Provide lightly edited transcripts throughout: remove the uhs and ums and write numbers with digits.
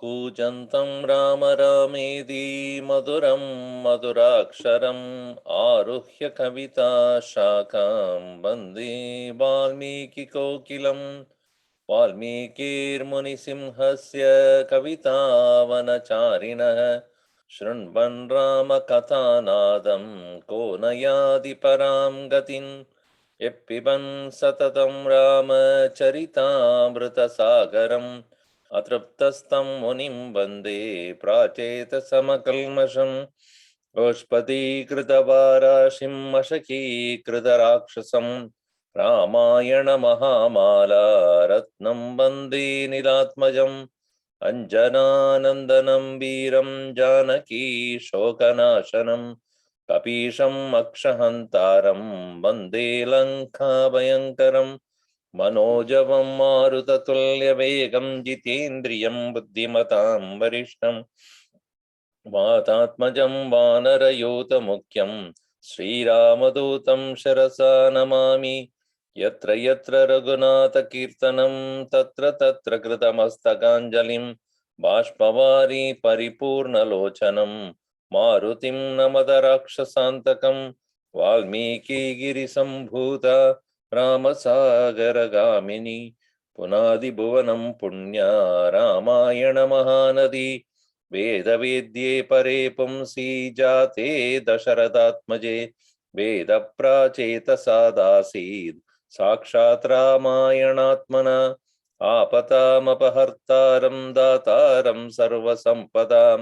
कूजन्तं राम रामेति मधुरं मधुराक्षरम् आरुह्य कविता शाखां वन्दे वाल्मीकिकोकिलं वाल्मीकिर्मुनिसिंहस्य कवितावनचारिणः शृण्वन् रामकथानादं को न याति परां गतिम् यः पिबन् सततं रामचरितामृतसागरम् अतृप्तस्तं मुनिं वन्दे प्राचेतसमकल्मषम् गोष्पदीकृतवाराशिं मशकीकृतराक्षसं रामायणमहामाला रत्नं वन्दे नीलात्मजम् अञ्जनानन्दनं वीरं जानकी शोकनाशनं कपीशम् अक्षहन्तारं वन्दे लङ्काभयङ्करम् मनोजवं मारुततुल्यवेगं जितेन्द्रियं बुद्धिमतां वरिष्ठं वातात्मजं वानरयूतमुख्यं श्रीरामदूतं शिरसा नमामि यत्र यत्र रघुनाथकीर्तनं तत्र तत्र कृतमस्तकाञ्जलिं बाष्पवारि परिपूर्णलोचनं मारुतिं नमद राक्षसान्तकं वाल्मीकिगिरिसम्भूत रामसागरगामिनी पुनादिभुवनं पुण्या रामायणमहानदी वेदवेद्ये परे पुंसि जाते दशरथात्मजे वेदप्राचेतसादासीत् साक्षात् रामायणात्मना आपतामपहर्तारं दातारं सर्वसम्पदां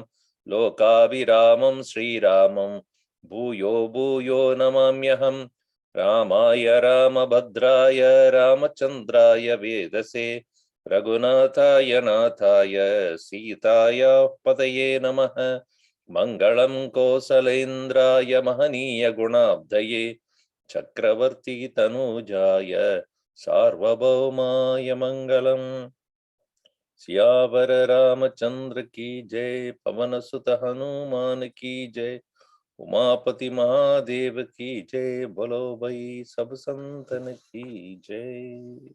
लोकाभिरामं श्रीरामं भूयो भूयो नमाम्यहम् रामाय रामभद्राय रामचन्द्राय वेदसे रघुनाथाय नाथाय सीताय पतये नमः मङ्गलं कोसलेन्द्राय महनीय गुणाब्धये चक्रवर्ती तनूजाय सार्वभौमाय मङ्गलम् सियावर रामचंद्र की जय पवन सुत हनुमान की जय उमापति महादेव की जय बोलो भाई सब संतन की जय।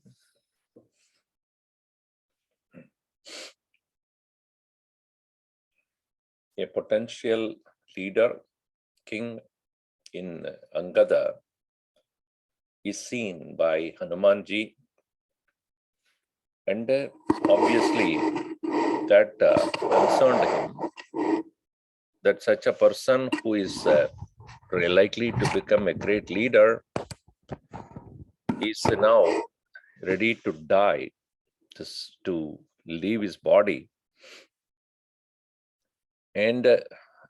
A potential leader, king in Angada is seen by Hanumanji, and obviously that concerned him, that such a person who is likely to become a great leader is now ready to die, to leave his body. And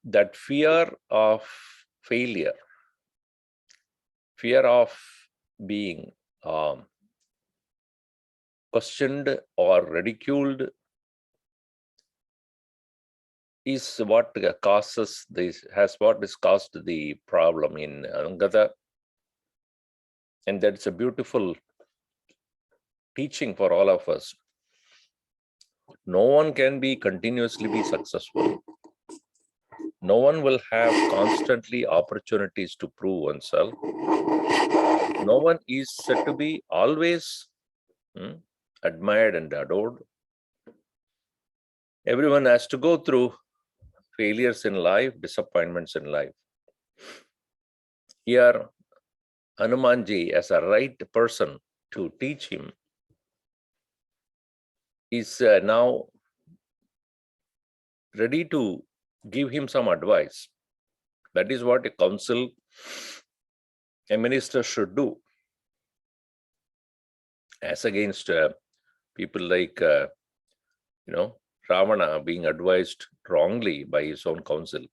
that fear of failure, fear of being questioned or ridiculed is what causes this, what has caused the problem in Angada. And that's a beautiful teaching for all of us. No one can continuously be successful. No one will have constantly opportunities to prove oneself. No one is said to be always admired and adored. Everyone has to go through failures in life, disappointments in life. Here, Hanumanji, as a right person to teach him, is now ready to give him some advice. That is what a council, a minister should do, as against people like Ravana being advised wrongly by his own council.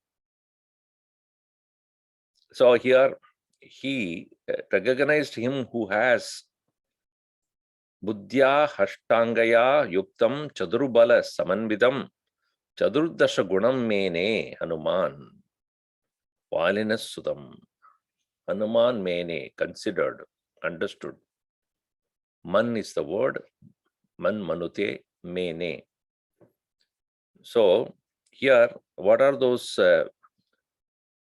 So here he recognized him who has buddhya hashtangaya yuktam chadurubala samanvidam chadurdasha gunam mene Hanuman Valinas Sudam. Hanuman mene, considered, understood. Man is the word, man manute mene. So here, what are those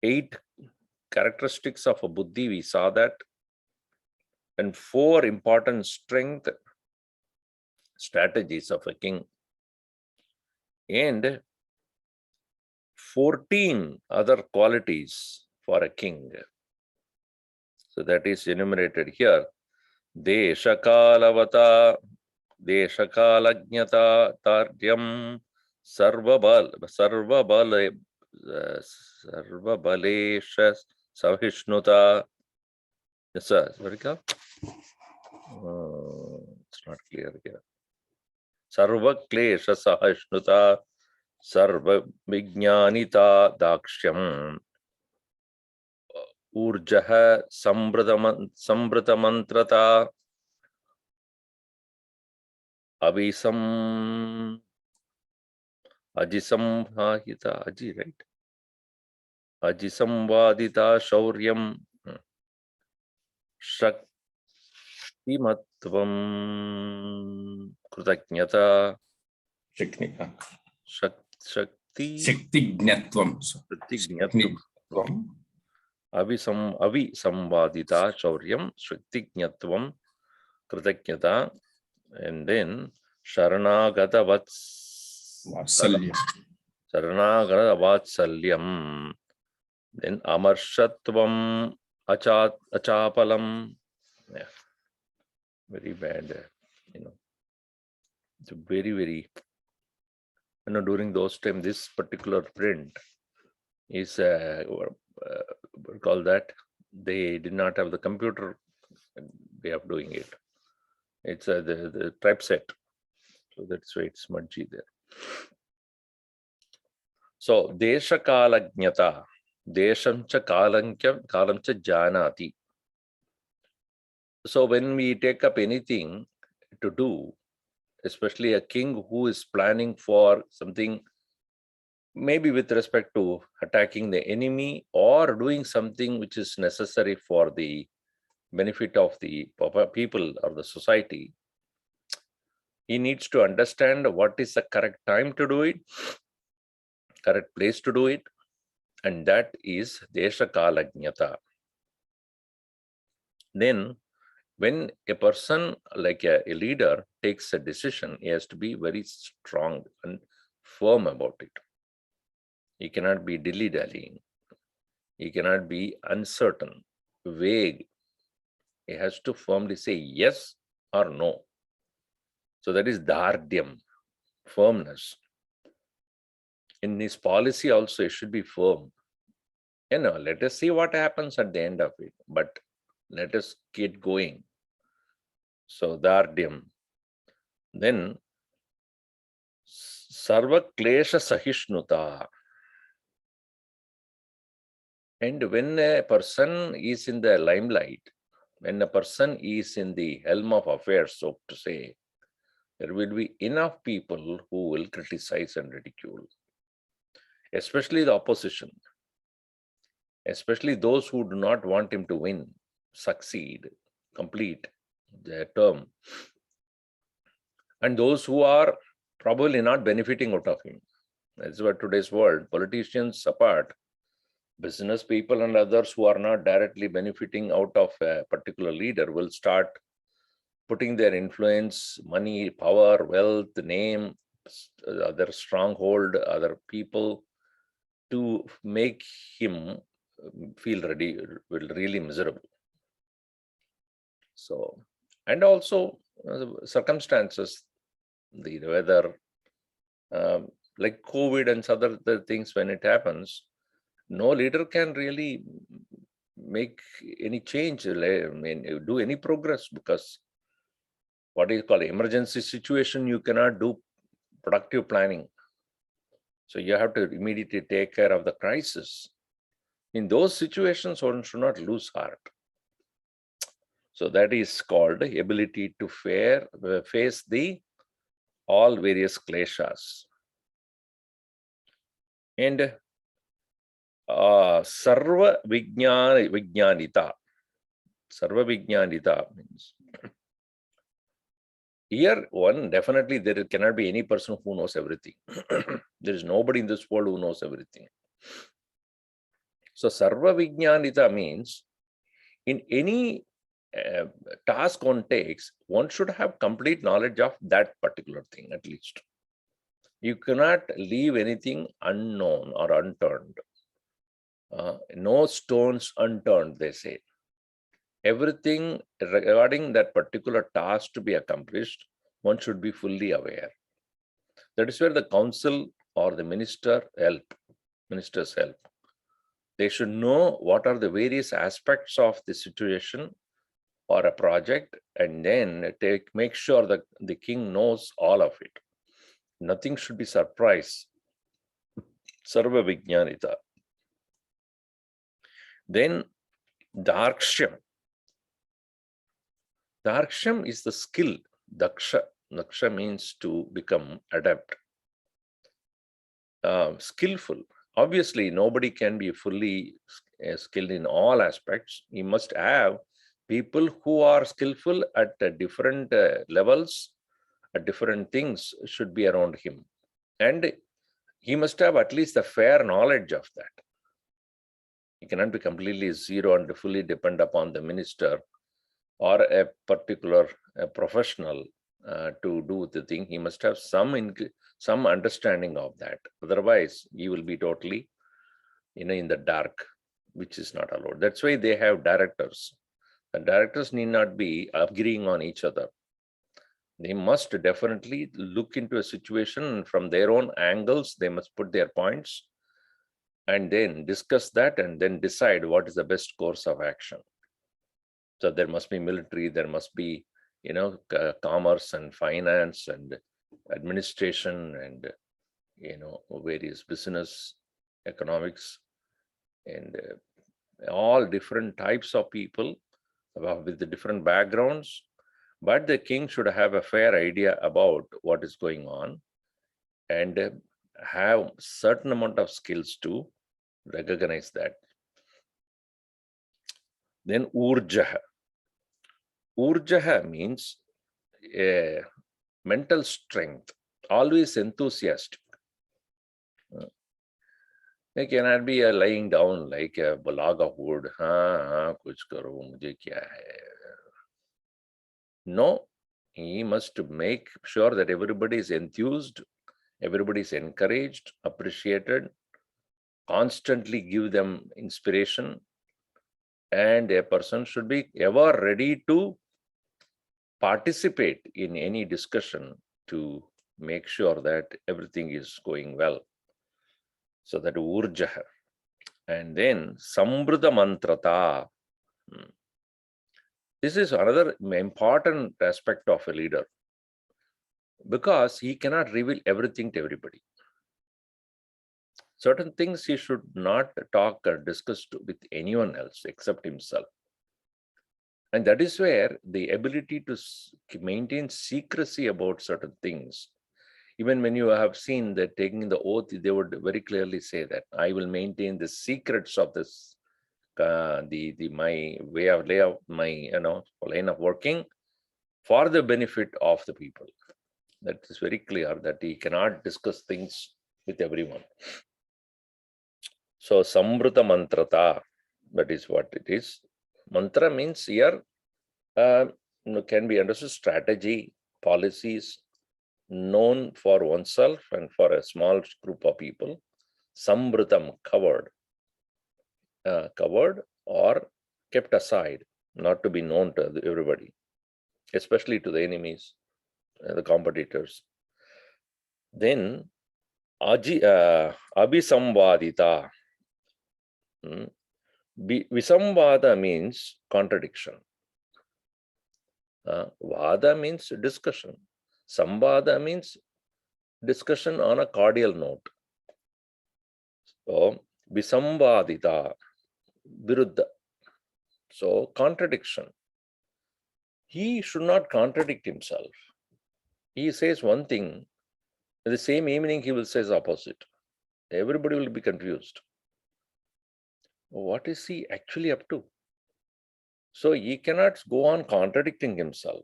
8 characteristics of a buddhi? We saw that, and 4 important strength strategies of a king, and 14 other qualities for a king. So that is enumerated here. Deshakalavata, Deshakalajnata, Taryam, Sarvabalesha, Savishnuta. Yes, sir. Sarga? It's not clear here. Sarva Klesha Sahishnuta, Sarva Vijnanita Dakshyam, Urjaha Sambratamantrata, Avisam Ajisamhahita, Aji, right? Ajisamvadita Shauryam, Shaktimatvam Krutajnata, Shaktignatvam. Avisamvadita Shauryam, Shaktignatvam Krutajnata, and then Sharanagata Vatsalyam, then Amarshatvam Achapalam. Yeah, very bad, it's very, very, during those times, this particular print is call that, they did not have the computer way of doing it. It's the typeset, so that's why it's smudgy there. So desha kalajnata, desham cha kalam cha janati. So when we take up anything to do, especially a king who is planning for something, maybe with respect to attacking the enemy or doing something which is necessary for the benefit of the people or the society, he needs to understand what is the correct time to do it, correct place to do it, and that is desha kalajnata. Then when a person like a leader takes a decision, he has to be very strong and firm about it. He cannot be dilly-dallying. He cannot be uncertain, vague. He has to firmly say yes or no. So that is dardyam, firmness. In his policy also, it should be firm. Let us see what happens at the end of it, but let us get going. So dardyam. Then sarva klesha sahishnuta. And when a person is in the limelight, when a person is in the helm of affairs, so to say, there will be enough people who will criticize and ridicule, especially the opposition, especially those who do not want him to win, succeed, complete their term, and those who are probably not benefiting out of him. That's what today's world, politicians apart, business people and others who are not directly benefiting out of a particular leader will start putting their influence, money, power, wealth, name, other stronghold, other people, to make him feel really miserable. So, and also circumstances, the weather, like COVID and other things. When it happens, no leader can really make any change, do any progress, because what is called emergency situation, you cannot do productive planning. So you have to immediately take care of the crisis. In those situations, one should not lose heart. So that is called ability to face the all various kleshas. And Sarva Vijnanita. Sarva Vijnanita means here one, definitely there cannot be any person who knows everything. There is nobody in this world who knows everything. So Sarva Vijnanita means in any task one takes, one should have complete knowledge of that particular thing at least. You cannot leave anything unknown or unturned. No stones unturned, they say. Everything regarding that particular task to be accomplished, one should be fully aware. That is where the council or the ministers help. They should know what are the various aspects of the situation or a project, and then make sure that the king knows all of it. Nothing should be surprise. Sarva Vijnanita. Then Darksham. Darksham is the skill. Daksha. Daksha means to become adept. Skillful. Obviously, nobody can be fully skilled in all aspects. He must have people who are skillful at different levels, at different things should be around him. And he must have at least a fair knowledge of that. He cannot be completely zero and fully depend upon the minister or a particular professional to do the thing. He must have some understanding of that. Otherwise, he will be totally, in the dark, which is not allowed. That's why they have directors. The directors need not be agreeing on each other. They must definitely look into a situation from their own angles. They must put their points and then discuss that and then decide what is the best course of action. So there must be military, there must be, commerce and finance and administration and, various business, economics, and all different types of people with the different backgrounds. But the king should have a fair idea about what is going on and have certain amount of skills to recognize that. Then Urjaha. Urjaha means mental strength, always enthusiastic. They cannot be lying down like a log of wood. Kuch karo, mujhe kya hai. No, he must make sure that everybody is enthused, everybody is encouraged, appreciated, constantly give them inspiration, and a person should be ever ready to participate in any discussion to make sure that everything is going well. So that Urjaha. And then Sambrudha Mantrata. This is another important aspect of a leader, because he cannot reveal everything to everybody. Certain things he should not talk or discuss with anyone else except himself. And that is where the ability to maintain secrecy about certain things, even when you have seen that taking the oath, they would very clearly say that I will maintain the secrets of this, my way of layout, my line of working for the benefit of the people. That is very clear that he cannot discuss things with everyone. So Sambrita Mantrata, that is what it is. Mantra means here can be understood strategy, policies known for oneself and for a small group of people. Sambritam, covered or kept aside, not to be known to everybody, especially to the enemies, the competitors. Then abhisambadita. Visambada means contradiction. Vada means discussion. Sambada means discussion on a cordial note. So, visambadita, viruddha. So, contradiction. He should not contradict himself. He says one thing, the same evening he will say the opposite. Everybody will be confused. What is he actually up to? So he cannot go on contradicting himself.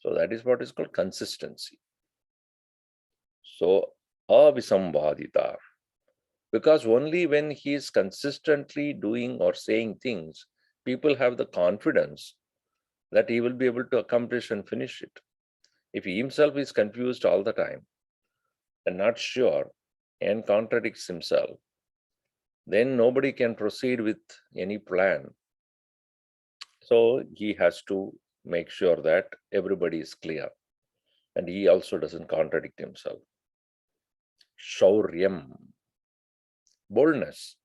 So that is what is called consistency. So avisambadita. Because only when he is consistently doing or saying things, people have the confidence that he will be able to accomplish and finish it. If he himself is confused all the time and not sure and contradicts himself, then nobody can proceed with any plan. So he has to make sure that everybody is clear and he also doesn't contradict himself. Shauryam, boldness.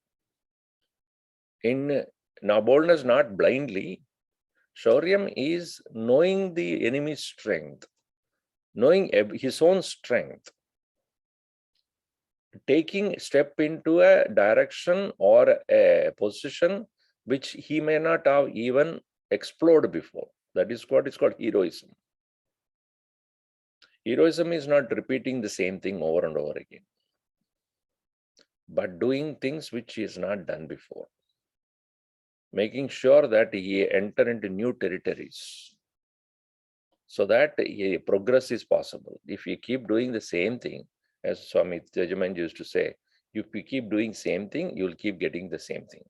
Now boldness not blindly. Shauryam is knowing the enemy's strength, knowing his own strength, taking step into a direction or a position which he may not have even explored before. That is what is called heroism. Heroism is not repeating the same thing over and over again, but doing things which he has not done before, making sure that he enter into new territories so that progress is possible. If you keep doing the same thing, as Swami Tejaman used to say, if you keep doing same thing, you will keep getting the same thing.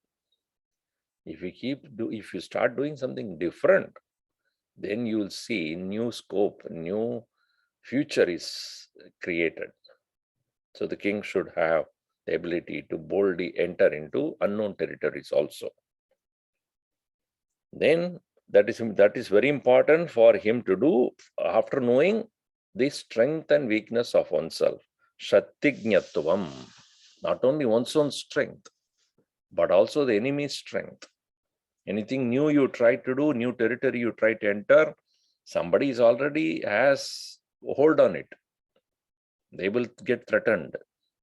If you start doing something different, then you will see new scope, new future is created. So the king should have the ability to boldly enter into unknown territories also. Then that is very important for him to do after knowing the strength and weakness of oneself. Shatignyatvam, not only one's own strength, but also the enemy's strength. Anything new you try to do, new territory you try to enter, somebody is already has hold on it. They will get threatened.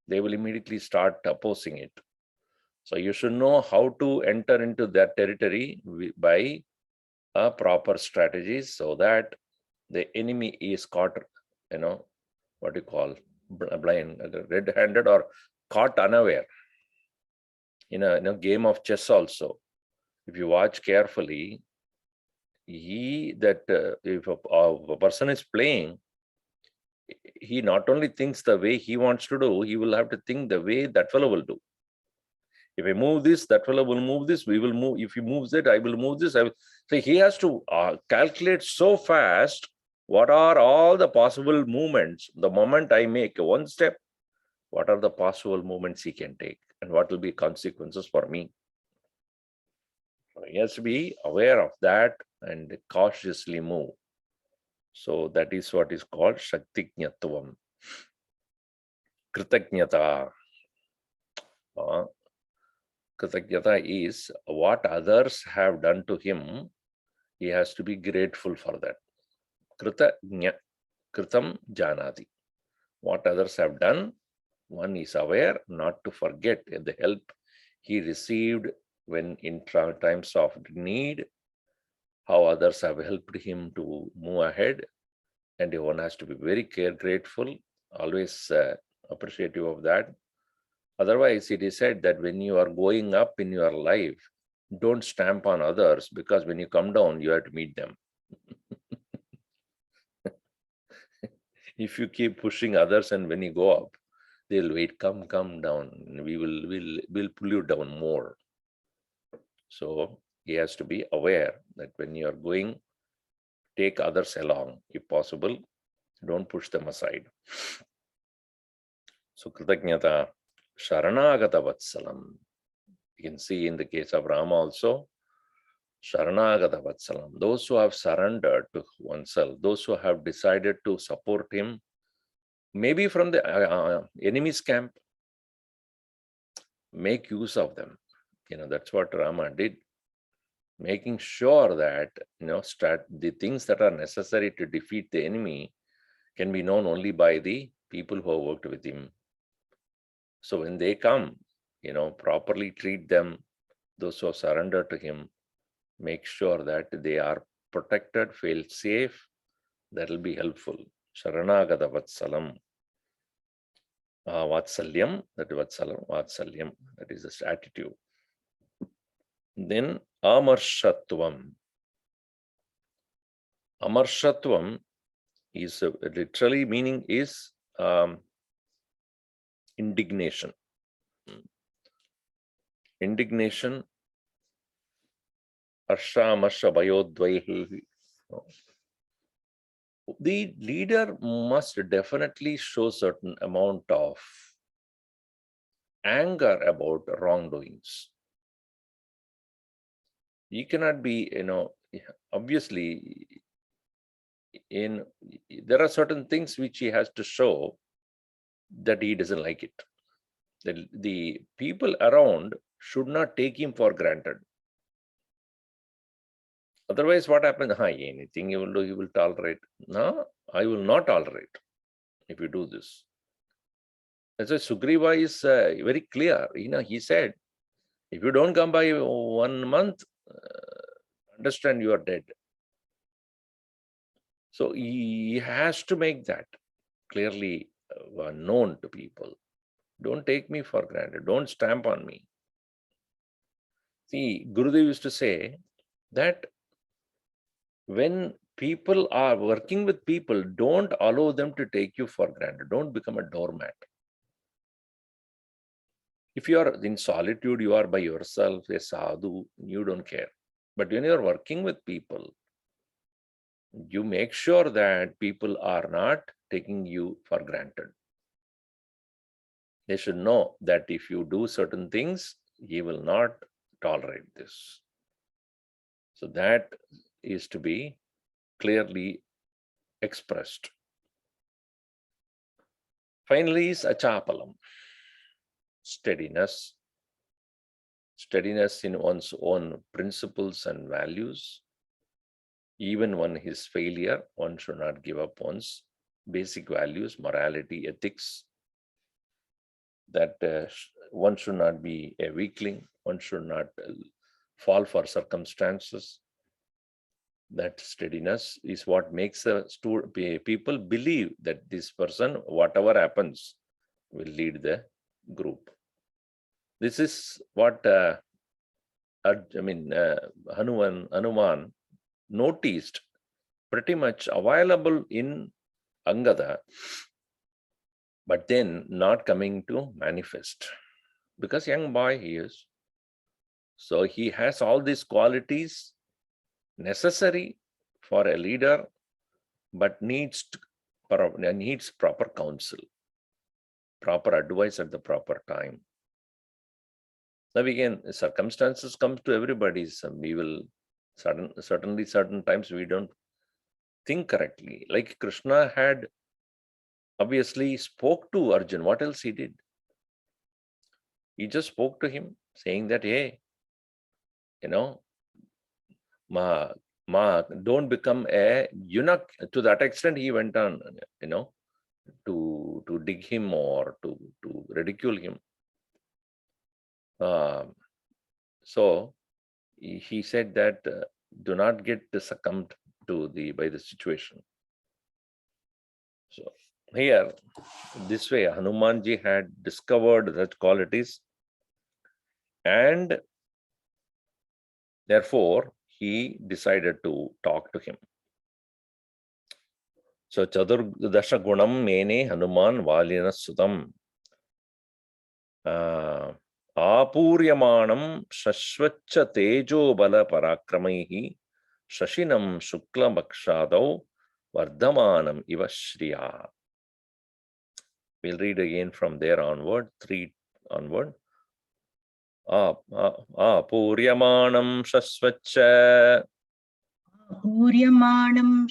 They will immediately start opposing it. So you should know how to enter into that territory by a proper strategies so that the enemy is caught, what you call blind, red-handed or caught unaware. In a game of chess also, if you watch carefully, if a person is playing, he not only thinks the way he wants to do, he will have to think the way that fellow will do. If I move this, that fellow will move this, we will move. If he moves that, I will move this. So he has to calculate so fast what are all the possible movements. The moment I make one step, what are the possible movements he can take and what will be consequences for me. So he has to be aware of that and cautiously move. So that is what is called Shaktignatvam. Kritagnyata. Kritagnyata is what others have done to him, he has to be grateful for that. Kritagnya, kritam janati. What others have done, one is aware not to forget the help he received when in times of need, how others have helped him to move ahead, and one has to be very grateful, always appreciative of that. Otherwise, it is said that when you are going up in your life, don't stamp on others, because when you come down, you have to meet them. If you keep pushing others and when you go up, they'll wait, come down. We'll pull you down more. So he has to be aware that when you are going, take others along, if possible. Don't push them aside. So Kritagnyata, Sharanagata Vatsalam. You can see in the case of Rama also, Sharanagata Vatsalam. Those who have surrendered to oneself, those who have decided to support him maybe from the enemy's camp. Make use of them. That's what Rama did, making sure that the things that are necessary to defeat the enemy can be known only by the people who have worked with him. So when they come, properly treat them, those who have surrendered to him, make sure that they are protected, feel safe. That will be helpful. Sharanagata Vatsalam. Vatsalyam, that is Vatsalam, Vatsalyam, that is this attitude. Then Amarshatvam. Amarshatvam is literally meaning is indignation. Indignation, Arsha, Amarsha, Bayodvaihi. The leader must definitely show certain amount of anger about wrongdoings. He cannot be, obviously, there are certain things which he has to show that he doesn't like it. The people around should not take him for granted. Otherwise, what happens? Anything you will do, you will tolerate. No, I will not tolerate if you do this. And so Sugriva is very clear. He said, if you don't come by 1 month, understand you are dead. So he has to make that clearly known to people. Don't take me for granted. Don't stamp on me. See, Gurudev used to say that when people are working with people, don't allow them to take you for granted. Don't become a doormat. If you are in solitude, you are by yourself, a sadhu, you don't care. But when you are working with people, you make sure that people are not taking you for granted. They should know that if you do certain things, he will not tolerate this. So that is to be clearly expressed. Finally is achapalam, steadiness. Steadiness in one's own principles and values. Even when his failure, one should not give up one's basic values, morality, ethics. That one should not be a weakling. One should not fall for circumstances. That steadiness is what makes people believe that this person, whatever happens, will lead the group. This is what Hanuman noticed pretty much available in Angada, but then not coming to manifest because young boy he is. So he has all these qualities necessary for a leader, but needs proper counsel, proper advice at the proper time. Now again, circumstances come to everybody. We will certainly certain times we don't think correctly. Like Krishna had obviously spoke to Arjun. What else he did? He just spoke to him, saying that, hey, don't become a eunuch. To that extent, he went on, to dig him or to ridicule him. So he said that do not get succumbed to by the situation. So here, this way, Hanumanji had discovered such qualities, and therefore he decided to talk to him. So Chadurdasha Gunam Mene Hanuman Valina Sutam Apuryamanam Shashvacha Tejo Bala Parakramaihi Shashinam Shukla Bakshadau Vardhamanam Iva Shriya. We'll read again from there onward, 3 onward. Apuryamanam Shashvacha Apuryamanam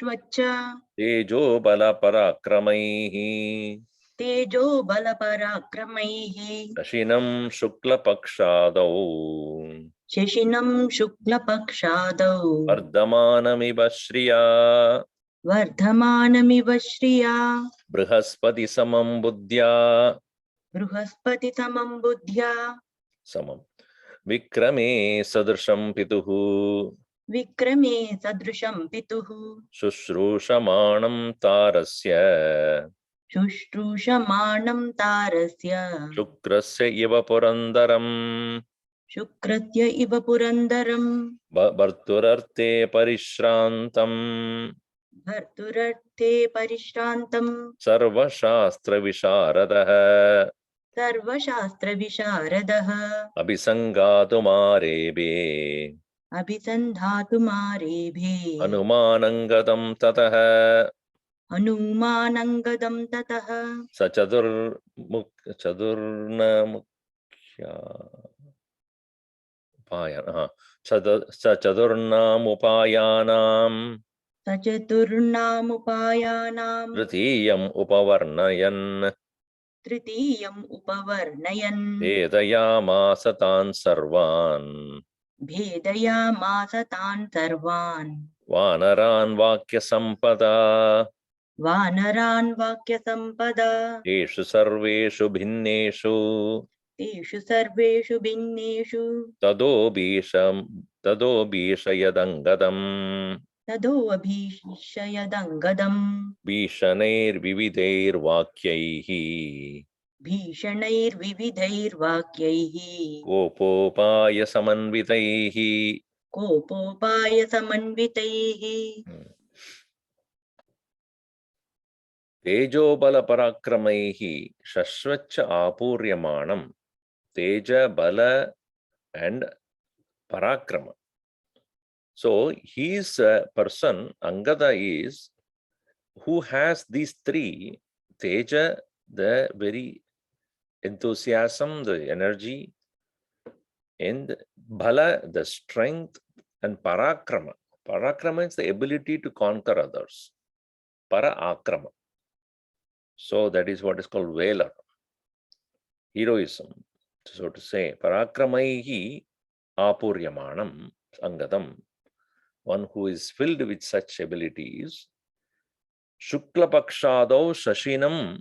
Shashvacha Tejo bala parakramaihi Tejo Balaparakramaih Dashinam Shukla Pakshadau Sheshinam Shukla Pakshadau Vardhamanamiva Shriya Vardhamanamiva Shriya Brihaspati Samam Buddhya Bruhaspati Tamam Buddhya Samam Vikrame Sadrisham Pituhu Vikrame Sadrusham Pituhu Shushrushamanam Tarasya Shushrushamanam Tarasya Shukrasya Iva Purandaram Shukratya Iva Purandaram Bharturarte Parishrantam Bharturarthe Parishrantam Sarva Shastra Visharadaha Sarvashastra Visharadaha Abhisangatumārebe Abhisandhatumarebhe Hanumanangadam Tataha Hanumanangadam Tataha Chadurna Mukhya Chadurnam Upayanam Sachaturnam Tritiyam Upavarnayan Tritiyam Upavarnayan Vedayamasa Tan Sarvan Bhedayamasa Tan Sarvan Vanaran Vakya Sampada Vanaran Vakya Sampada Teshu Sarveshu Bhinneshu Teshu Sarveshu Bhinneshu Tadobhishayadangam Tado Abhishyadangadam Bhishanair Vividair Vakyaihi Bhishanair Vividhair Vakyaihi Gopopaya Samanvitaihi Kopopaya Samanvitaihi Tejobala Parakramaihi Shashvacha Apuryamanam Teja Bala and Parakrama. So he is a person, Angada is, who has these three, Teja, the very enthusiasm, the energy, and Bala, the strength, and Parakrama. Parakrama is the ability to conquer others. Para-akrama. So that is what is called valor, heroism, so to say. Parakramaihi apuryamanam angadam, one who is filled with such abilities. Shukla pakshadau shashinam,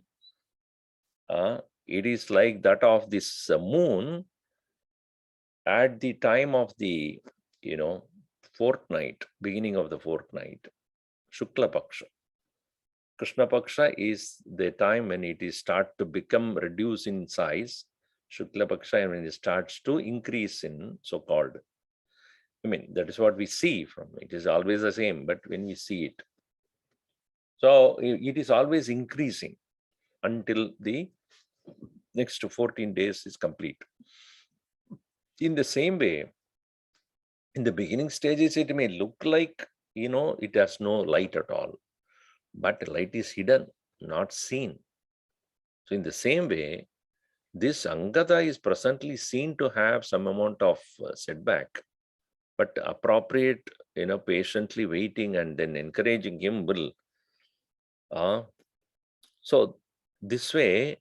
it is like that of this moon at the time of the, fortnight, beginning of the fortnight. Shukla paksha. Krishna Paksha is the time when it is start to become reduced in size. Shukla Paksha when it starts to increase in so-called. That is what we see from it. Is always the same, but when we see it. So it is always increasing until the next 14 days is complete. In the same way, in the beginning stages, it may look like, it has no light at all. But light is hidden, not seen. So in the same way, this Angada is presently seen to have some amount of setback, but appropriate, patiently waiting and then encouraging him will. So this way,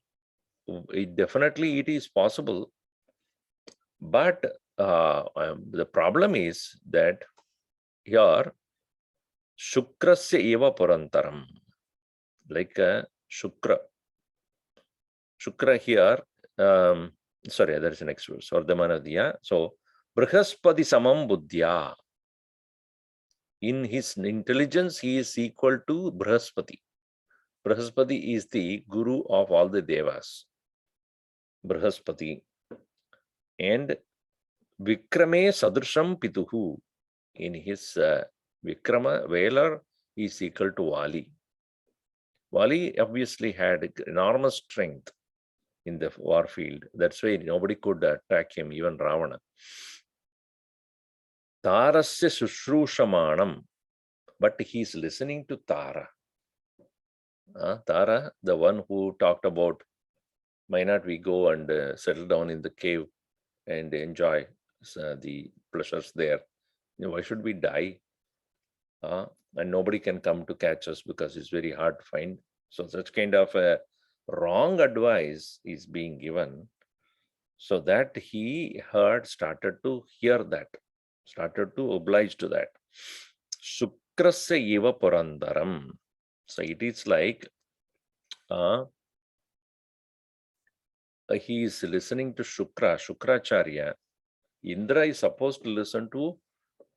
it is possible. But the problem is that here, Shukrasya eva purantaram, like Shukra. Shukra here, sorry, there is the next verse, Vardhamanadya. So, Brihaspati samam buddhya. In his intelligence, he is equal to Brihaspati. Brihaspati is the guru of all the devas. Brihaspati. And Vikrame sadrisham pituhu. In his Vikrama, valor, he is equal to Vali. Vali obviously had enormous strength in the war field. That's why nobody could attack him, even Ravana. Tarasya Sushrushamanam, but he is listening to Tara. Tara, the one who talked about, why not we go and settle down in the cave and enjoy the pleasures there? Why should we die? and nobody can come to catch us because it's very hard to find. So such kind of a wrong advice is being given. So that he started to hear that, started to oblige to that. Sukrasya eva purandaram. So it is like he is listening to Shukracharya. Indra is supposed to listen to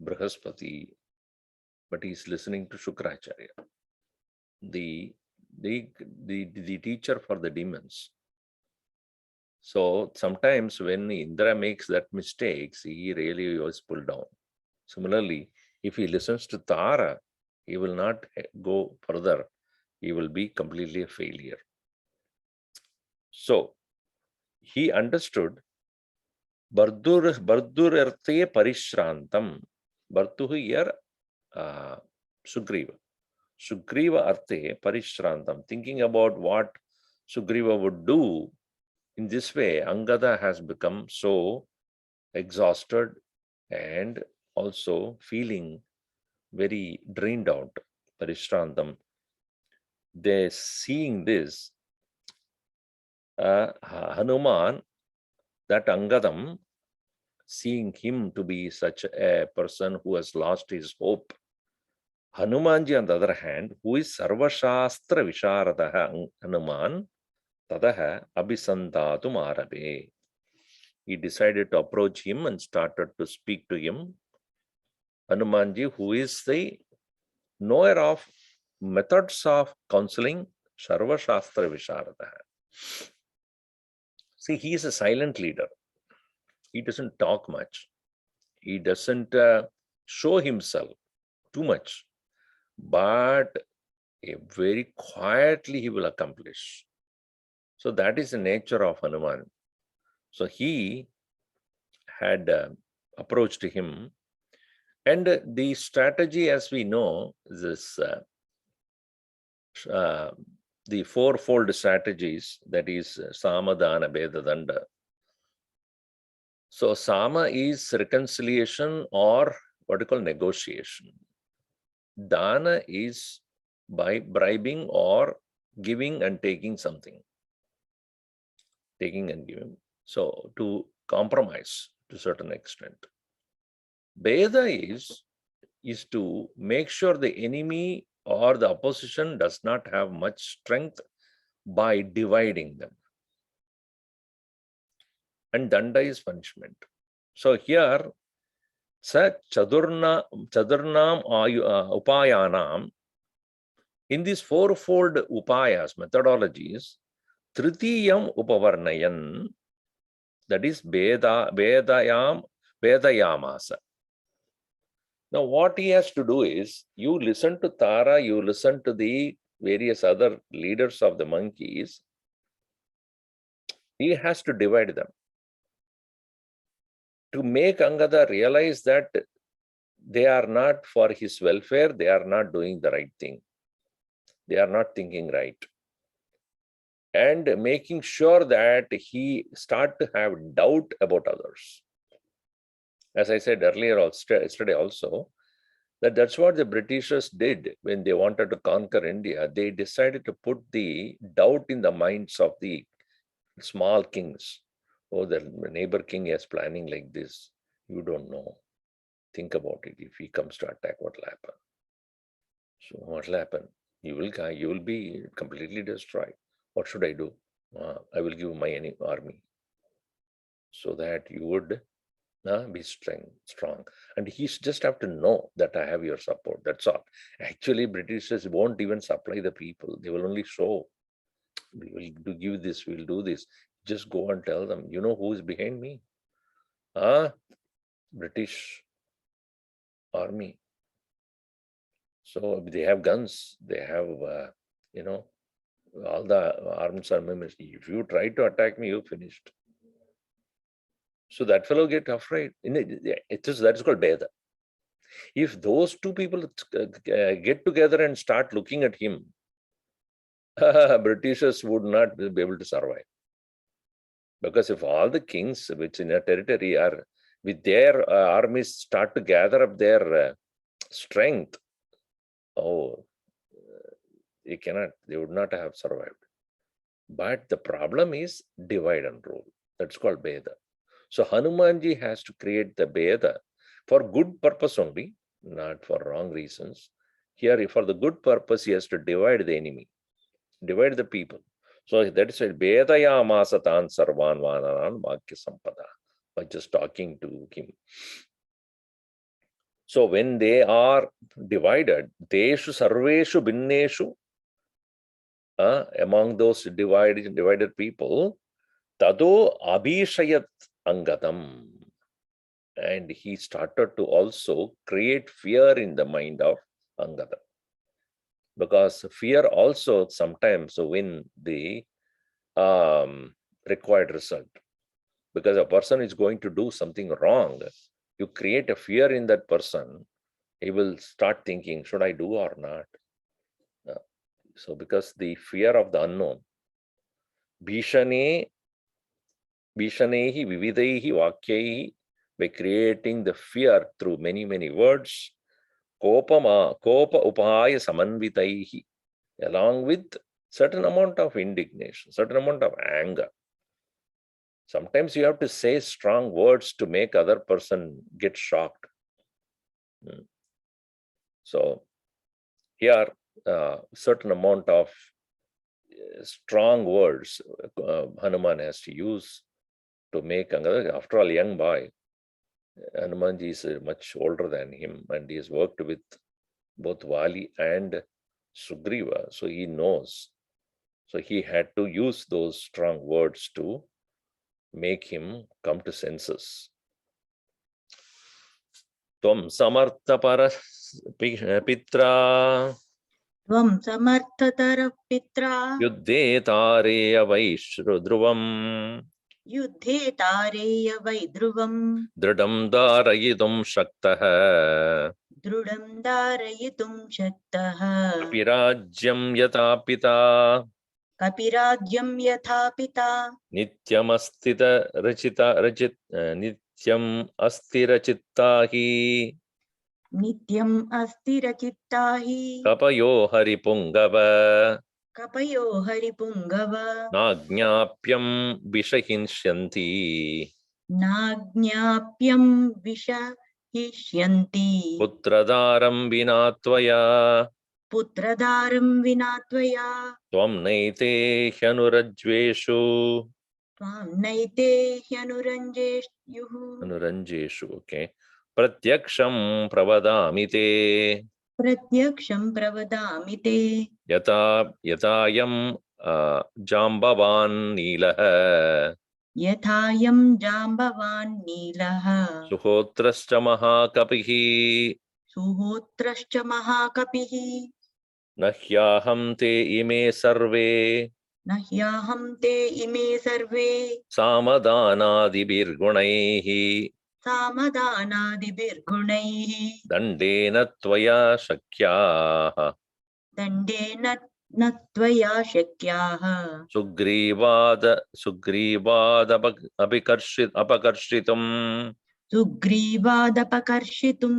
Brihaspati, but he is listening to Shukracharya, the teacher for the demons. So sometimes when Indra makes that mistakes, he really was pulled down. Similarly, if he listens to Tara, he will not go further. He will be completely a failure. So he understood Bardurarte Parishrantam. Barduhu here Sugriva. Sugriva Arte Parishrantam. Thinking about what Sugriva would do, in this way, Angada has become so exhausted and also feeling very drained out. Parishrantam. They seeing this, Hanuman, that Angadam, seeing him to be such a person who has lost his hope. Hanumanji, on the other hand, who is Sarvashastra Visharadaha Hanuman, Tadaha Abhisandatum Arabe. He decided to approach him and started to speak to him. Hanumanji, who is the knower of methods of counseling, Sarvashastra Visharadaha. See, he is a silent leader. He doesn't talk much. He doesn't show himself too much, but very quietly he will accomplish. So that is the nature of Hanuman. So he had approached him, and the strategy, as we know, this the fourfold strategies, that is Samadana, Bheda, Danda. So Sama is reconciliation or what you call negotiation. Dana is by bribing or giving and taking something. Taking and giving. So to compromise to a certain extent. Bheda is to make sure the enemy or the opposition does not have much strength by dividing them. And Danda is punishment. So here, Chadurnam Upayanam, in these fourfold upayas, methodologies, Tritiyam Upavarnayan, that is Vedayamasa. Now, what he has to do is, you listen to Tara, you listen to the various other leaders of the monkeys, he has to divide them. To make Angada realize that they are not for his welfare, they are not doing the right thing. They are not thinking right. And making sure that he start to have doubt about others. As I said earlier, yesterday also, that's what the Britishers did when they wanted to conquer India. They decided to put the doubt in the minds of the small kings. Oh, the neighbor king is planning like this. You don't know. Think about it. If he comes to attack, what will happen? So what will happen? You will be completely destroyed. What should I do? I will give my army so that you would be strong. And he just have to know that I have your support. That's all. Actually, Britishers won't even supply the people. They will only show. We will give this, we'll do this. Just go and tell them, you know who is behind me? British army. So they have guns, they have, all the arms are members. If you try to attack me, you're finished. So that fellow get afraid. That's called Beda. If those two people get together and start looking at him, Britishers would not be able to survive. Because if all the kings which in a territory are with their armies start to gather up their strength, oh, they would not have survived. But the problem is divide and rule. That's called Veda. So Hanumanji has to create the Veda for good purpose only, not for wrong reasons. Here, for the good purpose, he has to divide the enemy, divide the people. So that is why Vedaya Masatan Sarvan Vanaran Vakya Sampada, by just talking to him. So when they are divided, Deshu Sarveshu Binneshu, among those divided people, Tado Abhishayat Angadam. And he started to also create fear in the mind of Angada. Because fear also sometimes win the required result. Because a person is going to do something wrong, you create a fear in that person, he will start thinking, should I do or not? So because the fear of the unknown, Bhishanehi Vividaihi Vakyaihi, by creating the fear through many, many words, Kopa Upaya Samanvitaihi, along with certain amount of indignation, certain amount of anger. Sometimes you have to say strong words to make other person get shocked. So here, certain amount of strong words Hanuman has to use to make Angada. After all, young boy, Hanumanji is much older than him, and he has worked with both Vali and Sugriva, so he knows. So he had to use those strong words to make him come to senses. Tvam samarthapara pitra Tvam samarthatara pitra yuddhe tareya vaishrudruvam yuddhe tareya vaidruvam dridam darayidum shaktaha drudam darayitum shaktah kapirajyam yata pita kapiradyam yatha pita nityamastita nityam astirachittahi nityam astirachittahi kapayo haripungava kapayo haripungava Nagyapyam vishahinsyanti Nagyapyam vishahishyanti putradaram vinatvaya putradaram vinatvaya tvam naite hyanurajveshu tvam naite hyanuranjeshyuh okay, pratyaksham pravadami te pratyaksham pravadami te yatayam jambavan nilah yathayam jambavan nilah suhotrascha mahakapihi suhotrascha mahakapihi nahyaham te ime sarve nahyaham te ime sarve samadhanadibirgunaihi samadhanadibirgunaihi dandena tvaya shakyah dandena natvaya shakyah sugrivad apakarshitum sugrivaadapakaršitum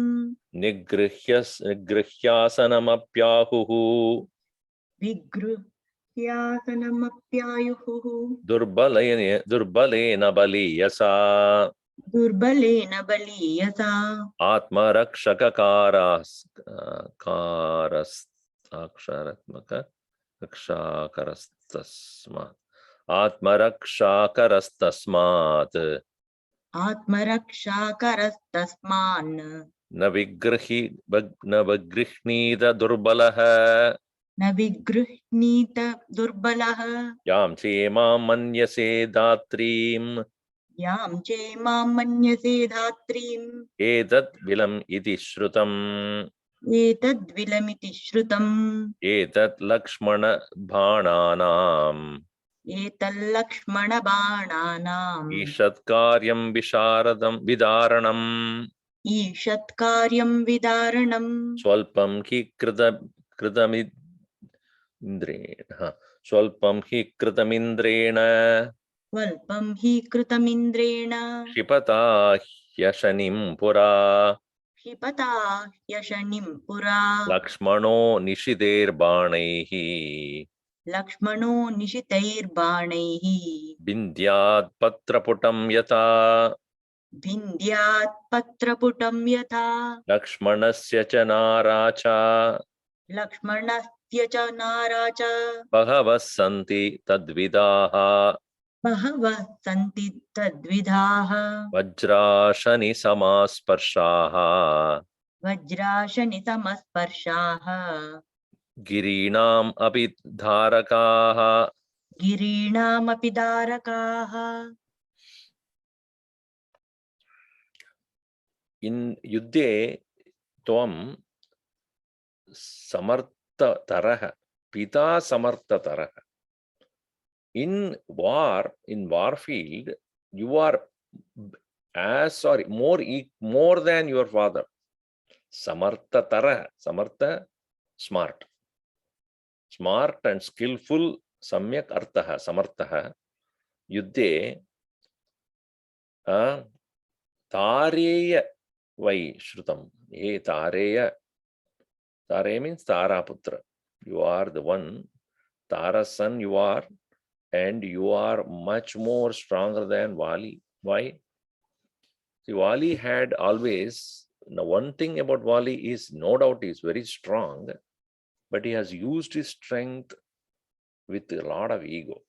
nigrihyasanamapyahuhu vigruhyasanamapyayuः durbalena baliyasa दुर्बलेन बलीयसा atmarakshakarastasmat आत्मरक्षाकरस्तस्मान् na vigrihnita durbalah न विगृह्णीत दुर्बलः yam chemam manyase datrim यां चैमां मन्यसे धात्रीम् etat vilam iti shrutam एतद्विलमिति श्रुतम् etat lakshmana bhananam एतल्लक्ष्मणबाणानाम् ishat karyam visharadam vidaranam ईषत्कार्यं विदारणम् swalpam hi kritamindrena swalpam hi kritamindrena स्वल्पं हि कृतमिन्द्रेण क्षिपता ह्यशनिं पुरा क्षिपता यशनिं पुरा Lakshmano Nishider Banaihi लक्ष्मणो निशितैर्बाणैः Bindyat Patraputam Yata भिन्द्यात् पत्रपुटं यथा Lakshmanasya Chanaracha लक्ष्मणस्य च नारा च Bhagavasanti Tadvidaha बहवः सन्ति तद्विधाः Vajrashani Samasparshaha वज्राशनितमस्पर्शाः Girinam Abhidharakaha. गिरीणामपि दारकाः In Yuddhe Tvam Samartha Taraha Pita Samartha Taraha. In warfield, you are more than your father. Samartha Taraha. Samartha, smart and skillful. Samyak Arthaha, Samarthaha. Yuddhe Tareya Vai Shrutam. Hey Tareya. Tare means Taraputra. You are the one. Tara's son you are. And you are much more stronger than Vali. Why? See, Vali had always, now one thing about Vali is, no doubt he is very strong, but he has used his strength with a lot of ego.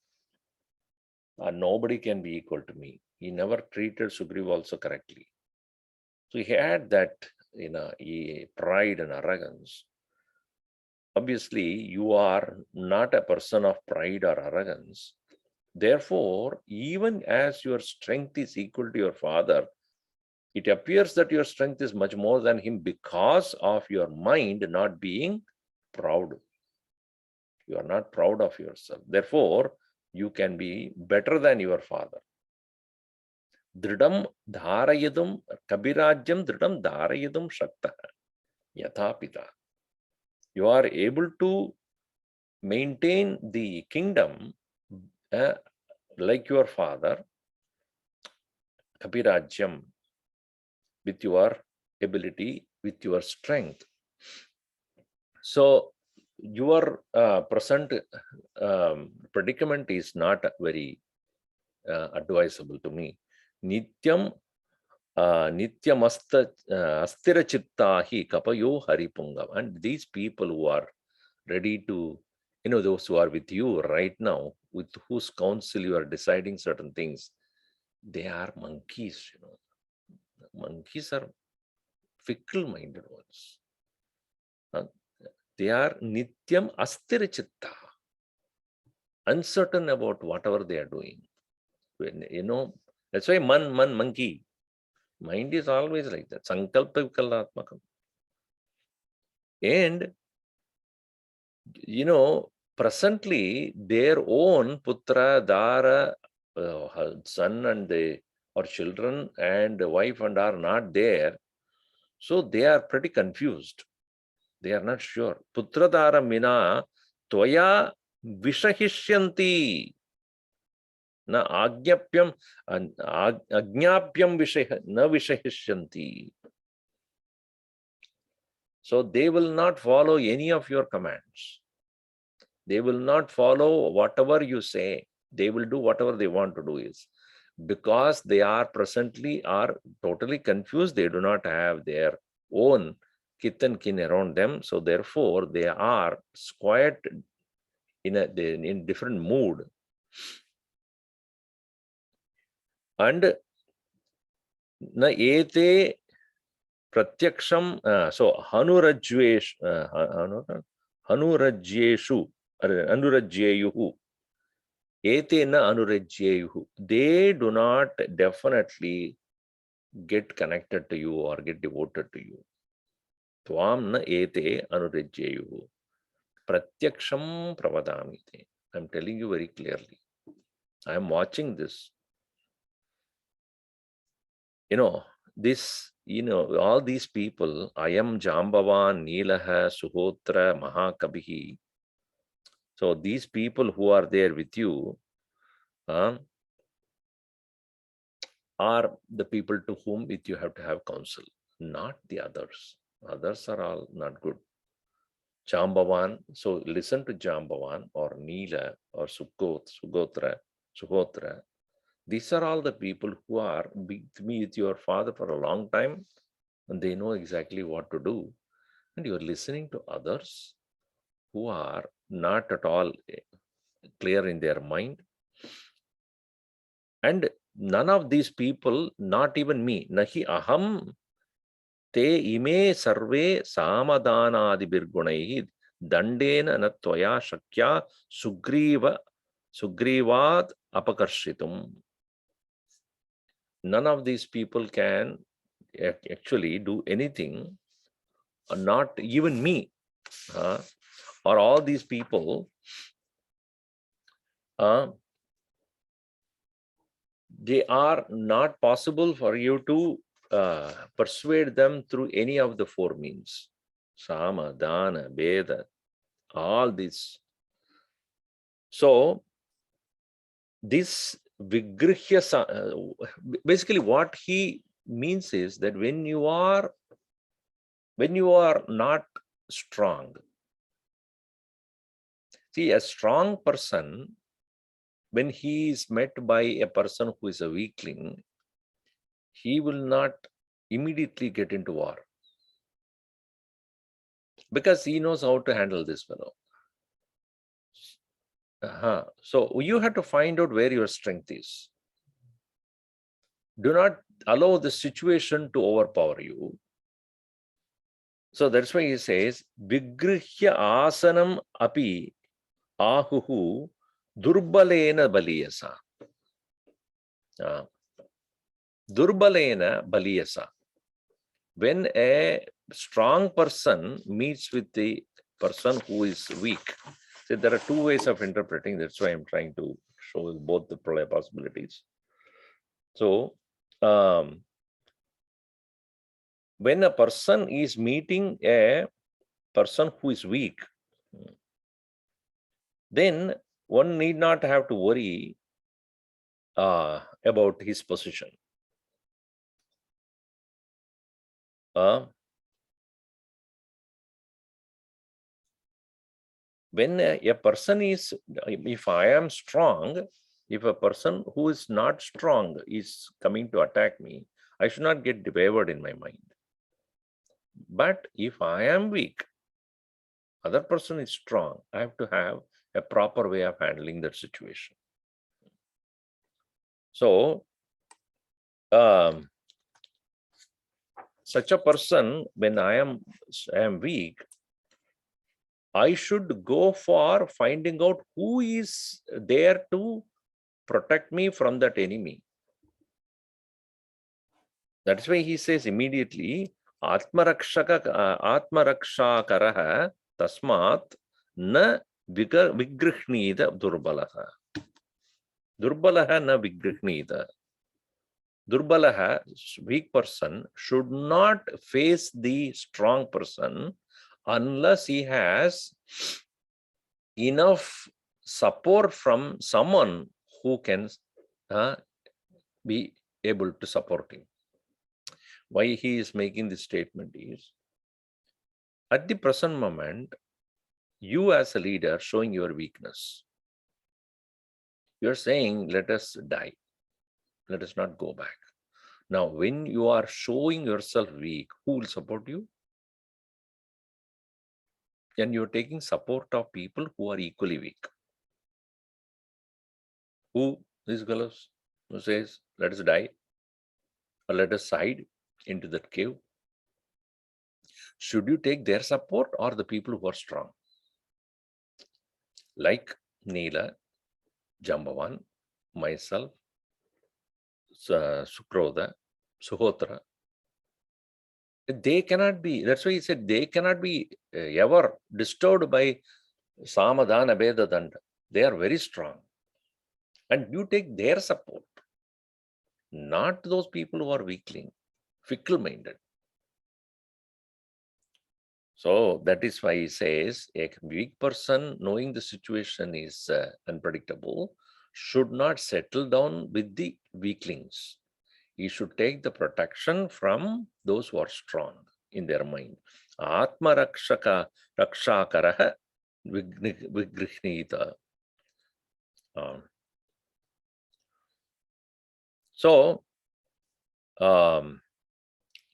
Nobody can be equal to me. He never treated Sugriva also correctly. So he had that, pride and arrogance. Obviously, you are not a person of pride or arrogance. Therefore, even as your strength is equal to your father, it appears that your strength is much more than him because of your mind not being proud. You are not proud of yourself. Therefore, you can be better than your father. Dridam dharayadum kabirajyam dridam dharayadum shakta yatha pita. You are able to maintain the kingdom like your father, kabirajyam, with your ability, with your strength. So your present predicament is not very advisable to me. Nityam astira chittahi kapayo haripungam. And these people who are ready to, those who are with you right now, with whose counsel you are deciding certain things, they are monkeys. Monkeys are fickle-minded ones. They are nityam astira chitta, uncertain about whatever they are doing. That's why monkey. Mind is always like that. Sankalpa vikallatmakam. And, presently their own putra, dara, son and or children and wife and are not there. So they are pretty confused. They are not sure. Putra dara mina tvaya vishahishyanti. Na agyapyam ajnapyam vishah na vishahishyanti. So they will not follow any of your commands. They will not follow whatever you say. They will do whatever they want to do is. Because they are presently totally confused. They do not have their own kith and kin around them. So therefore they are quiet in different mood. And na ete pratyaksham, so hanurajyeshu, anurajyeyuhu, ete na anurajyeyuhu. They do not definitely get connected to you or get devoted to you. Tvam na ete anurajyeyuhu. Pratyaksham pravadamite. I'm telling you very clearly. I am watching this. All these people, Ayam Jambavan, Neelaha, Suhotra, Mahakabihi. So these people who are there with you are the people to whom you have to have counsel. not the others. Others are all not good. Jambavan, so listen to Jambavan or Neela or Suhotra. These are all the people who are with your father for a long time, and they know exactly what to do. And you're listening to others who are not at all clear in their mind. And none of these people, not even me, nahi aham te ime sarve samadhanadibirgunaihi dandena na tvaya shakya sugrivad apakarshitum. None of these people can actually do anything, not even me, or all these people. They are not possible for you to persuade them through any of the four means. Sama, Dana, Veda, all this. So, this Vigrihya, basically what he means is that when you are not strong, see, a strong person, when he is met by a person who is a weakling, he will not immediately get into war because he knows how to handle this fellow. So you have to find out where your strength is. Do not allow the situation to overpower you. So that's why he says, Vigrihya asanam api ahuhu durbalena baliyasa. Durbalena baliyasa. When a strong person meets with the person who is weak, so there are two ways of interpreting. That's why I'm trying to show both the possibilities. So, when a person is meeting a person who is weak, then one need not have to worry about his position. When a person is, if I am strong, if a person who is not strong is coming to attack me, I should not get wavered in my mind. But if I am weak, other person is strong, I have to have a proper way of handling that situation. So, such a person, when I am weak, I should go for finding out who is there to protect me from that enemy. That's why he says immediately, Atmarakshakaraha tasmat na vigrihnida durbalaha. Durbalaha na vigrihnida. Durbalaha, weak person, should not face the strong person unless he has enough support from someone who can be able to support him. Why he is making this statement is, at the present moment, you as a leader showing your weakness. You're saying, let us die. Let us not go back. Now, when you are showing yourself weak, who will support you? And you're taking support of people who are equally weak. Who? These fellows who says, let us die, or let us hide into that cave. Should you take their support or the people who are strong? Like Neela, Jambavan, myself, Sukroda, Suhotra, they cannot be, that's why he said, they cannot be ever disturbed by Samadhana Vedanta. They are very strong. And you take their support, not those people who are weakling, fickle-minded. So that is why he says, a weak person, knowing the situation is unpredictable, should not settle down with the weaklings. He should take the protection from those who are strong in their mind. Atma rakshaka rakshakaraha vigrihnita. So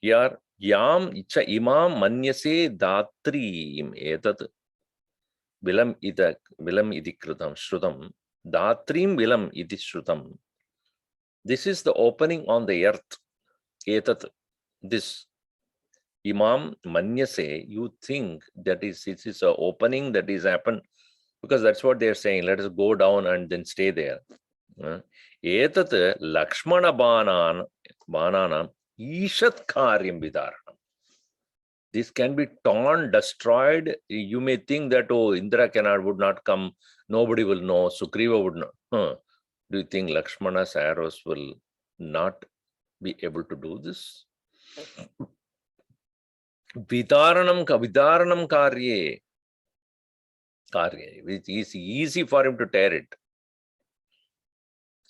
here yam icha imam manyase datrim etat vilam idi kritam shrutam datrim vilam idi shrutam. This is the opening on the earth. Etat, this imam manyase, you think that it is an opening that is happened, because that's what they're saying. Let us go down and then stay there. Etat Lakshmana bananam ishat karyam vidaranam. This can be torn, destroyed. You may think that, oh, Indra would not come, nobody will know, Sugriva would not. Do you think Lakshmana's arrows will not be able to do this? Vidaranam karye. It is easy for him to tear it.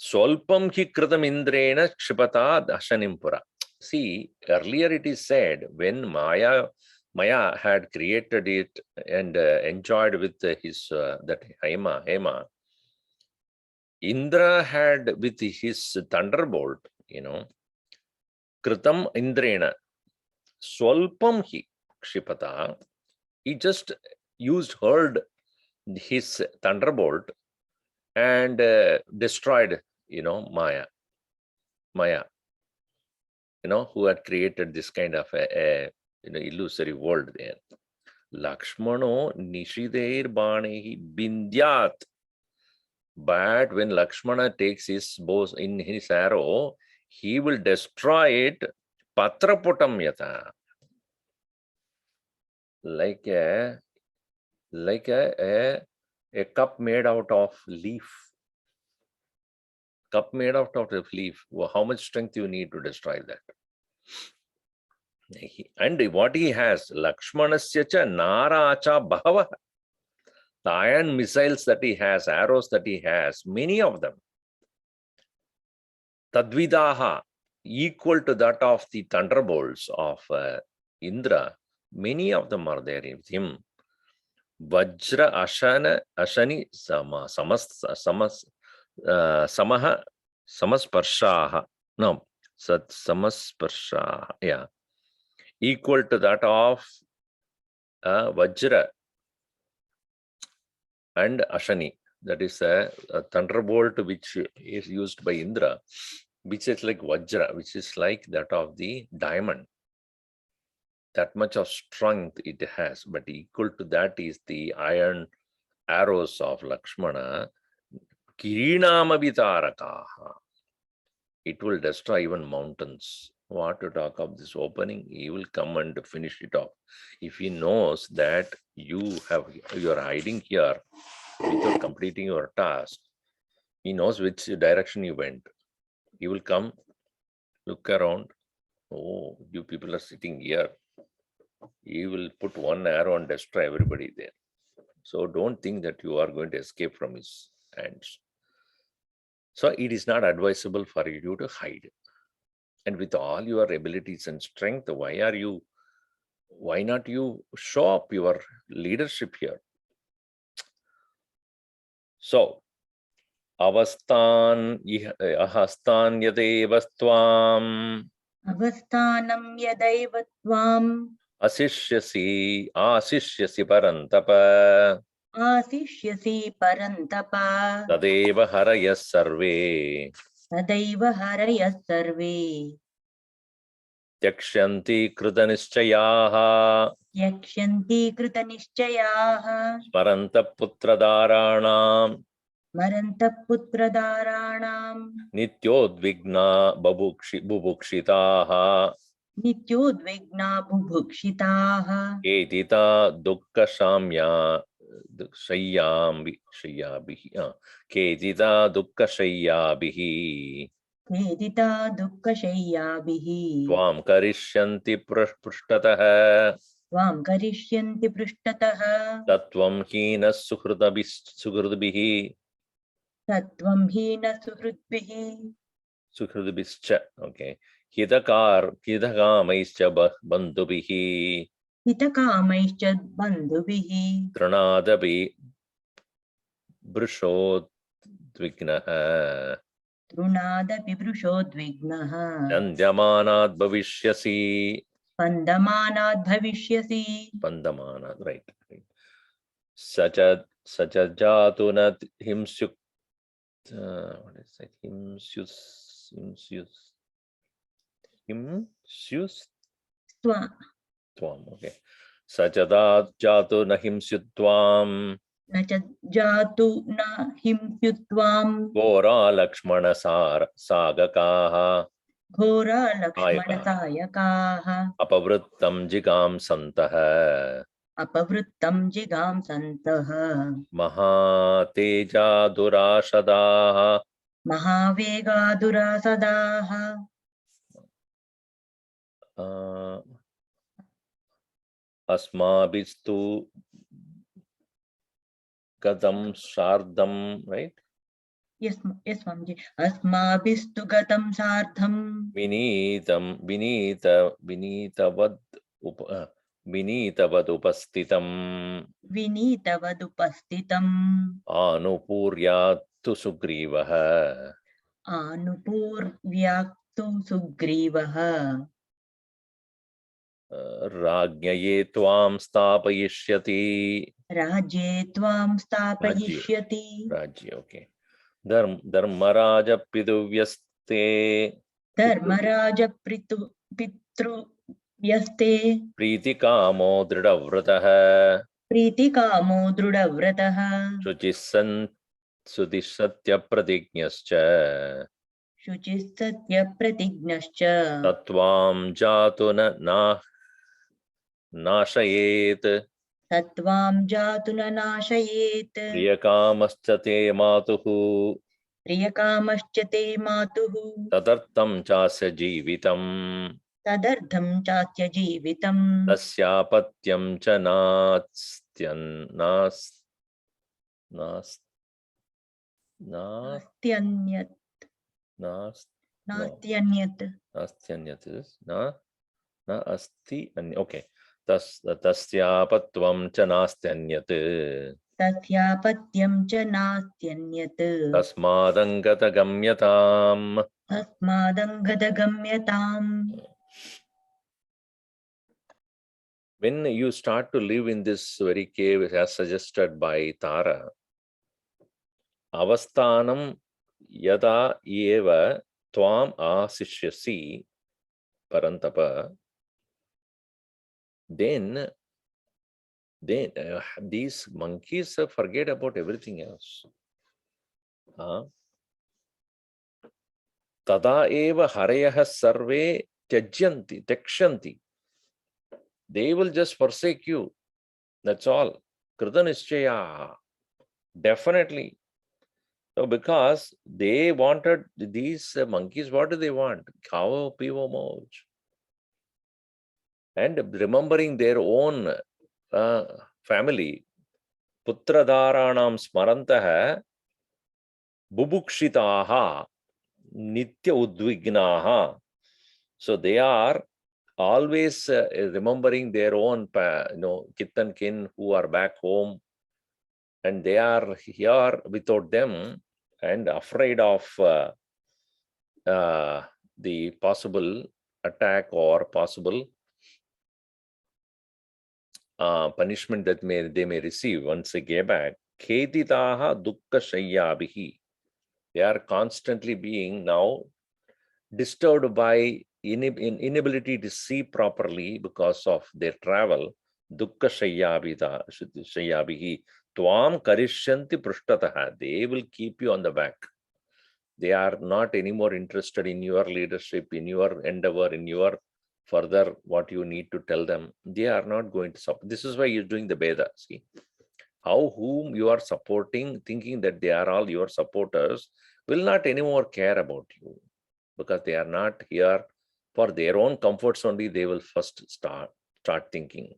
Swalpam hi kritam indrena kshipata dashanimpura. See, earlier it is said when Maya had created it and enjoyed with his that Hema, Indra had with his thunderbolt, kritam indrena swalpam hi kshipata. He just hurled his thunderbolt and destroyed, Maya, who had created this kind of a illusory world there. Lakshmano nishideir banehi bindyat. But when Lakshmana takes his bow in his arrow, he will destroy it patraputam yata. Like a cup made out of leaf. Cup made out of leaf. Well, how much strength you need to destroy that? And what he has, Lakshmanasya cha naracha bhava. The iron missiles that he has, arrows that he has, many of them. Tadvidaha, equal to that of the thunderbolts of Indra, many of them are there in him. Vajra ashani samasparshaha. No, samasparshaha. Yeah. Equal to that of Vajra and Ashani. That is a thunderbolt which is used by Indra, which is like Vajra, which is like that of the diamond. That much of strength it has, but equal to that is the iron arrows of Lakshmana. Kirinamavitarakaha. It will destroy even mountains. What to talk of this opening? He will come and finish it off. If he knows that you are hiding here without completing your task, he knows which direction you went. He will come, look around. Oh, you people are sitting here. He will put one arrow and destroy everybody there. So don't think that you are going to escape from his hands. So it is not advisable for you to hide. And with all your abilities and strength, why not you show up your leadership here? So, ahastan yadeva tvam Avasthanam yadaiva tvam asishyasi parantapa asishyasi parantapa tadeva haraya sarve tadaiva harayas sarve yakshanti krutanischyaha yakshanti kritanishchayaha parantaputradaranam Marantaputradaranam nityodvigna bubukshitaha nityodvigna bubhukshitaha Kedita dukkha shamya shayyabihi. Kedita dukkha shayyabihi. Kedita dukkashayyabihi Tvam karishyanti prushtataha. Tvam karishyanti prushtataha Tatvam hina suhृदbihi. Tattvam hina suhritbihi Suhridubhischa. Okay. Hidakamaischa bandhubihi. हितकामैश्च बन्धुभिः Trinadapi brushodvignaha. तृणादपि वृषोद्विग्नः Chandyamanad bhavishyasi. स्पन्दमानाद् भविष्यसि Pandamanad, right. Sajatu nat himsyuk. What is it? Himsyus. स्व Tvam. Okay. Sajadat jatu na himsyutvam. न च जातु न हिंस्युत्वाम् Gora Lakshmana Sagakaha घोरा Ayaka लक्ष्मणसायकाः Apavrittam Jigam Santaha अपवृत्तं जिगांसन्तः Mahateja Durashadaha महावेगादुरासदाः Asmabhistu Gadam Shardam, right? Yes Swamiji अस्माभिस्तु गतं सार्धं Vinitavad Upastitam विनीतवदुपस्थितम् Anupuryatu Sugrivaha आनुपूर्व्याक्तु सुग्रीवः Rajñaye Tvam Stapayishyati. राज्ये त्वां Rajya. स्थापयिष्यति Rajya, okay. Dharmaraja Piduvyaste धर्मराजपितृव्यस्ते Priti Kamo Dridavratah प्रीतिकामो दृढव्रतः Shuchisan Sudisatya Pratignascha शुचिः सत्यप्रतिज्ञश्च Tatvam Jatu Nashayet तत्त्वां जातु न नाशयेत् Priyakamascha Te Matuhu प्रियकामश्च ते मातुः Tadartam Chasya Jeevitam तदर्थं चास्य जीवितम् Tasyapatyam Cha नास्त्यन्यत् नास्त्यन्यत् Nastyanyat is na asti okay. Tasyapatvam cha nastyanyat तस्यापत्यं च नास्त्यन्यत् tasmadangata gamyatam. तस्मादङ्गदगम्यताम् When you start to live in this very cave as suggested by Tara, avasthanam yada eva tvam asishyasi parantapa, then these monkeys forget about everything else. Tada eva harayah sarve tyakshanti. They will just forsake you. That's all. Kritanishchaya. Definitely. So because they wanted these monkeys, what do they want? Khao, pivo, moj. And remembering their own family, putradharanam smarantaha bubukshitaha nitya udvignaha. So they are always remembering their own kith and kin who are back home, and they are here without them and afraid of the possible attack or possible punishment that they may receive once they get back. Kheditaha dukkha shayyabihi. They are constantly being now disturbed by inability to see properly because of their travel. Dukkha shayyabihi. Tvam karishyanti prushtataha. They will keep you on the back. They are not anymore interested in your leadership, in your endeavor, in your further what you need to tell them. They are not going to support. This is why you're doing the Veda. See how whom you are supporting, thinking that they are all your supporters, will not anymore care about you, because they are not here for their own comforts only. They will first start thinking.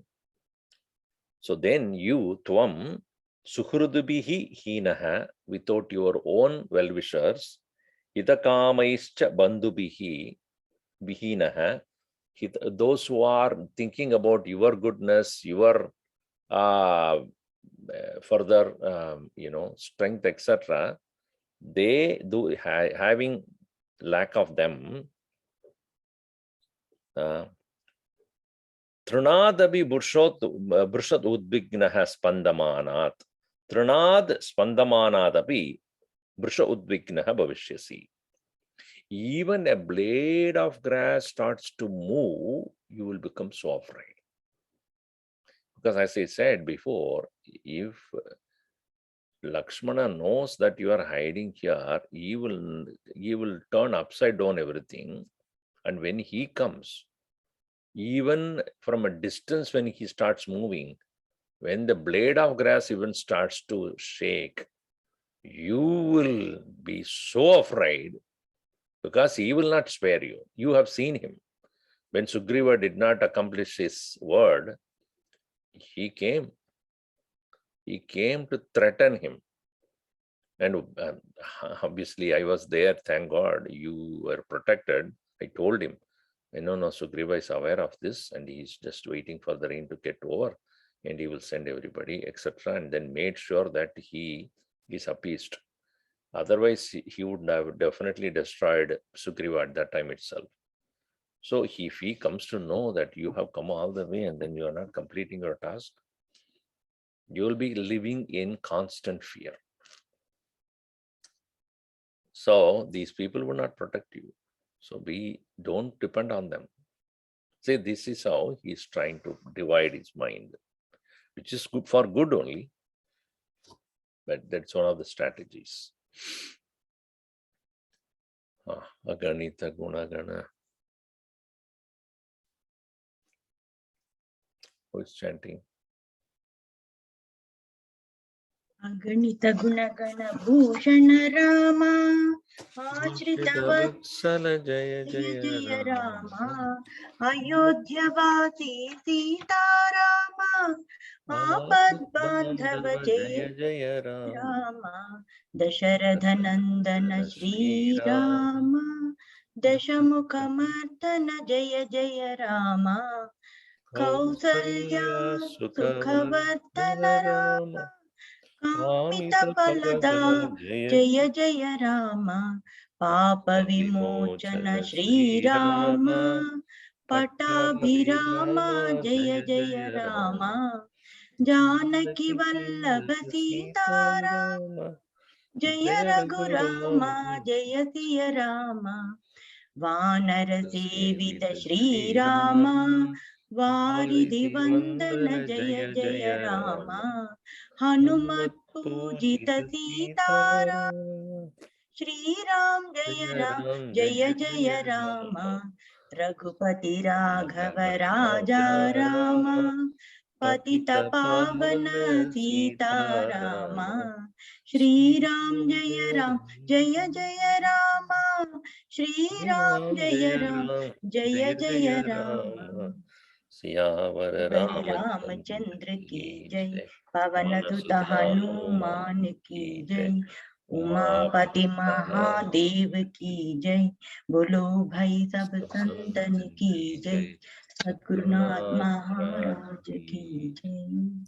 So then you, tvam, suhrudubihi hinaha, without your own well-wishers, Hitakamaischa bandhubihi vihinaha. Those who are thinking about your goodness, your further, strength, etc., they do having lack of them. Trunadabi Burshat Udvignaha Spandamanat. Trunad Spandamanadapi Bursha Udvignaha Bhavishyasi. Even a blade of grass starts to move, you will become so afraid. Because as I said before, if Lakshmana knows that you are hiding here, he will turn upside down everything. And when he comes, even from a distance, when he starts moving, when the blade of grass even starts to shake, you will be so afraid because he will not spare you. You have seen him. When Sugriva did not accomplish his word, he came. He came to threaten him. And obviously, I was there. Thank God you were protected. I told him, no, Sugriva is aware of this and he's just waiting for the rain to get over and he will send everybody, etc. And then made sure that he is appeased. Otherwise, he would have definitely destroyed Sugriva at that time itself. So if he comes to know that you have come all the way and then you are not completing your task, you will be living in constant fear. So these people will not protect you. So we don't depend on them. See, this is how he's trying to divide his mind, which is good for good only. But that's one of the strategies. Aganita Gunagana. Who is chanting? अगणित गुणगण भूषण रामा आश्रित वत्सल जय जय जय रामा अयोध्यवासी सीतारामा आपद बांधव जय जय राम. रामा दशरथ नंदन श्री रामा दशमुख मर्दन जय जय रामा कौसल्या सुखवर्धन रामा कामित फलदा जय जय राम पाप विमोचन श्री राम पट्टाभिराम जय जय राम जानकी वल्लभ सीताराम जय रघुराम जय सिय राम वानर सेवित श्री राम वारिधि वंदन जय जय राम हनुमत पूजित सीताराम श्री राम जय जय राम रघुपति राघव राजा राम पतित पावन सीताराम श्री राम जय राम श्री राम जय जय राम सियावर रामचंद्र की जय पवन सुत हनुमान की जय उमापति महादेव की जय बोलो भाई सब संतन की जय सद्गुरुनाथ महाराज की जय।